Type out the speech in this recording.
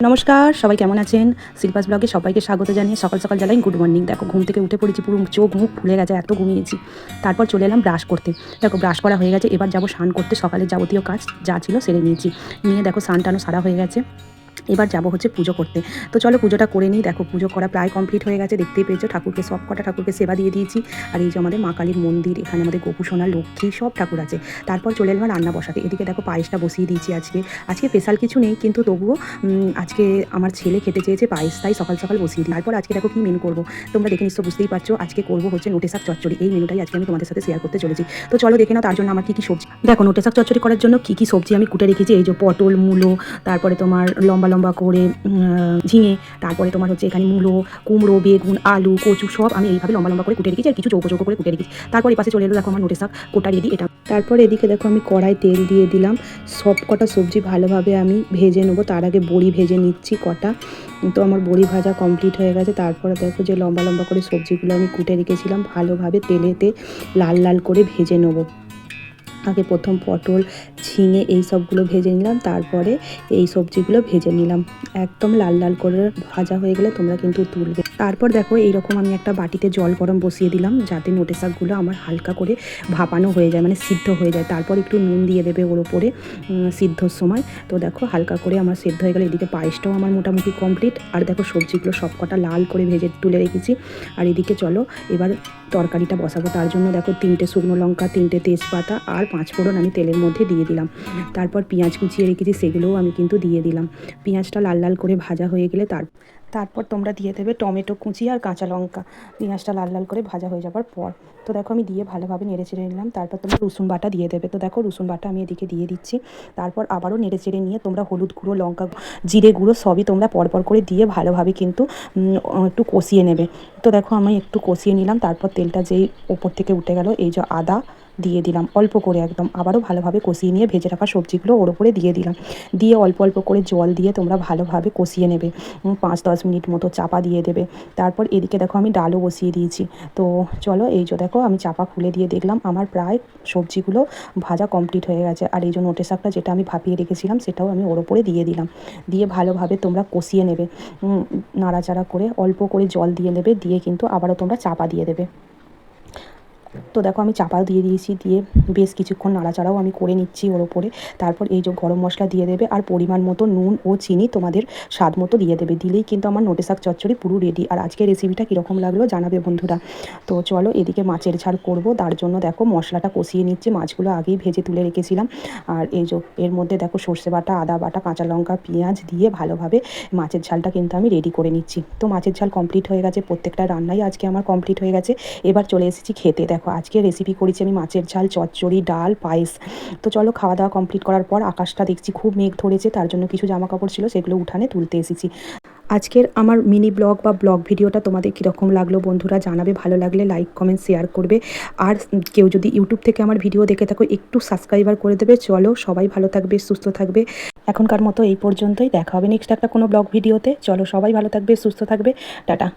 নমস্কার, সবাই কেমন আছেন? শিল্পাস ব্লগে সবাইকে স্বাগত জানিয়ে সকাল সকাল জানাই গুড মর্নিং। দেখো ঘুম থেকে উঠে পড়েছি, পুরো চোখ মুখ ফুলে গেছে, এত ঘুমিয়েছি। তারপর চলে এলাম ব্রাশ করতে। দেখো ব্রাশ করা হয়ে গেছে, এবার যাবো স্নান করতে। সকালের যাবতীয় কাজ যা ছিল সেরে নিয়েছি। নিয়ে দেখো স্নান টানও সারা হয়ে গেছে। এবার যাবো হচ্ছে পুজো করতে। তো চলো পুজোটা করে নিই। দেখো পুজো করা প্রায় কমপ্লিট হয়ে গেছে, দেখতেই পেয়েছো। ঠাকুরকে সব কটা ঠাকুরকে সেবা দিয়ে দিয়েছি। আর এই যে আমাদের মা কালীর মন্দির, এখানে আমাদের গোপু সোনা, লক্ষ্মী সব ঠাকুর আছে। তারপর চলে এলাম রান্না বসাতে। এদিকে দেখো পায়েসটা বসিয়ে দিয়েছি। আজকে স্পেশাল কিছু নেই, কিন্তু তবুও আজকে আমার ছেলে খেতে চেয়েছে পায়েস, তাই সকাল সকাল বসিয়ে দিই। তারপর আজকে দেখো কী মেনু করবো, তোমরা দেখে নিশ্চয় বুঝতেই পারছো। আজকে করবো হচ্ছে নোটে শাক চচ্চড়ি। এই মেনুটাই আজকে আমি তোমাদের সাথে শেয়ার করতে চলেছি। তো চলো দেখে নাও তার জন্য আমার কী কী সবজি। দেখো নোটে শাক চচ্চড়ি করার জন্য কী কী সবজি আমি কুটে রেখেছি। এই যে পটল, মূলো, তারপরে তোমার লম্বা লম্বা করে ঝিঙে, তারপরে তোমার হচ্ছে এখানে মূলো, কুমড়ো, বেগুন, আলু, কচু সব আমি এইভাবে লম্বা লম্বা করে কুটে রেখেছি, আর কিছু চৌকো চৌকো করে কুটে রেখেছি। তারপর এই পাশে চলে এলো দেখো আমার নোটে শাক কোটা রেডি। এটা তারপর এদিকে দেখো আমি কড়াই তেল দিয়ে দিলাম। সব কটা সবজি ভালোভাবে আমি ভেজে নেবো। তার আগে বড়ি ভেজে নিচ্ছি কটা। তো আমার বড়ি ভাজা কমপ্লিট হয়ে গেছে। তারপরে দেখো যে লম্বা লম্বা করে সবজিগুলো আমি কুটে রেখেছিলাম, ভালোভাবে তেলেতে লাল লাল করে ভেজে নেবো। আগে প্রথম পটল, ঝিঙে এই সবগুলো ভেজে নিলাম, তারপরে এই সবজিগুলো ভেজে নিলাম। একদম লাল লাল করে ভাজা হয়ে গেলে তোমরা কিন্তু তুলবে। তারপর দেখো এইরকম আমি একটা বাটিতে জল গরম বসিয়ে দিলাম, যাতে নোটে শাকগুলো আমার হালকা করে ভাপানো হয়ে যায়, মানে সিদ্ধ হয়ে যায়। তারপর একটু নুন দিয়ে দেবে ওর ওপরে সিদ্ধর সময়। তো দেখো হালকা করে আমার সিদ্ধ হয়ে গেলে এদিকে পায়েসটাও আমার মোটামুটি কমপ্লিট। আর দেখো সবজিগুলো সবকটা লাল করে ভেজে তুলে রেখেছি। আর এদিকে চলো এবার তরকারিটা বসাবো। তার জন্য দেখো 3টে শুকনো লঙ্কা, 3টে তেজপাতা আর 5 ফোড়ন আমি তেলের মধ্যে দিয়ে দিলাম। তারপর পেঁয়াজ কুচিয়ে রেখেছি, সেগুলোও আমি কিন্তু দিয়ে দিলাম। পেঁয়াজটা লাল লাল করে ভাজা হয়ে গেলে তারপর তোমরা দিয়ে দেবে টমেটো কুচি আর কাঁচা লঙ্কা। পেঁয়াজটা লাল লাল করে ভাজা হয়ে যাবার পর তো দেখো আমি দিয়ে ভালোভাবে নেড়ে চেড়ে নিলাম। তারপর তোমরা রসুন বাটা দিয়ে দেবে। তো দেখো রসুন বাটা আমি এদিকে দিয়ে দিচ্ছি। তারপর আবারও নেড়ে চেড়ে নিয়ে তোমরা হলুদ গুঁড়ো, লঙ্কা, জিরে গুঁড়ো সবই তোমরা পরপর করে দিয়ে ভালোভাবে কিন্তু একটু কষিয়ে নেবে। তো দেখো আমি একটু কষিয়ে নিলাম। তারপর তেলটা যেই ওপর থেকে উঠে গেল, এই যে আদা দিয়ে দিলাম অল্প করে একদম। আবারও ভালোভাবে কষিয়ে নিয়ে ভেজে রাখা সবজিগুলো ওর ওপরে দিয়ে দিলাম। দিয়ে অল্প অল্প করে জল দিয়ে তোমরা ভালোভাবে কষিয়ে নেবে। 5-10 মিনিট মতো চাপা দিয়ে দেবে। তারপর এদিকে দেখো আমি ডালও বসিয়ে দিয়েছি। তো চলো এই যে দেখো আমি চাপা খুলে দিয়ে দেখলাম আমার প্রায় সবজিগুলো ভাজা কমপ্লিট হয়ে গেছে। আর এই যে নোটে শাকটা যেটা আমি ভাপিয়ে রেখেছিলাম সেটাও আমি ওর ওপরে দিয়ে দিলাম। দিয়ে ভালোভাবে তোমরা কষিয়ে নেবে, নাড়াচাড়া করে অল্প করে জল দিয়ে নেবে। দিয়ে কিন্তু আবারও তোমরা চাপা দিয়ে দেবে। তো দেখো আমি চাপা দিয়ে দিয়েছি, দিয়ে বেশ কিছুক্ষণ নাড়াচাড়াও আমি করে নিচ্ছি ওর ওপরে। তারপর এই যে গরম মশলা দিয়ে দেবে, আর পরিমাণ মতো নুন ও চিনি তোমাদের স্বাদ মতো দিয়ে দেবে। দিলেই কিন্তু আমার নোটে শাক চচ্চড়ি পুরো রেডি। আর আজকের রেসিপিটা কীরকম লাগলো জানাবে বন্ধুরা। তো চলো এদিকে মাছের ঝাল করব, তার জন্য দেখো মশলাটা কষিয়ে নিচ্ছি। মাছগুলো আগেই ভেজে তুলে রেখেছিলাম। আর এই যে এর মধ্যে দেখো সর্ষে বাটা, আদা বাটা, কাঁচা লঙ্কা, পেঁয়াজ দিয়ে ভালোভাবে মাছের ঝালটা কিন্তু আমি রেডি করে নিচ্ছি। তো মাছের ঝাল কমপ্লিট হয়ে গেছে, প্রত্যেকটা রান্নাই আজকে আমার কমপ্লিট হয়ে গেছে। এবার চলে এসেছি খেতে। দেখো আজকে রেসিপি করেছি আমি মাছের ঝাল, চচ্চড়ি, ডাল, পায়েস। তো চলো খাওয়া দাওয়া কমপ্লিট করার পর আকাশটা দেখছি খুব মেঘ ধরেছে, তার জন্য কিছু জামা কাপড় ছিল সেগুলো উঠানে তুলতে এসেছি। আজকের আমার মিনি ব্লগ বা ব্লগ ভিডিওটা তোমাদের কীরকম লাগলো বন্ধুরা জানাবে। ভালো লাগলে লাইক, কমেন্ট, শেয়ার করবে। আর কেউ যদি ইউটিউব থেকে আমার ভিডিও দেখে থাকো একটু সাবস্ক্রাইবার করে দেবে। চলো সবাই ভালো থাকবে, সুস্থ থাকবে। এখনকার মতো এই পর্যন্তই, দেখা হবে নেক্সট একটা কোনো ব্লগ ভিডিওতে। চলো সবাই ভালো থাকবে, সুস্থ থাকবে, টাটা।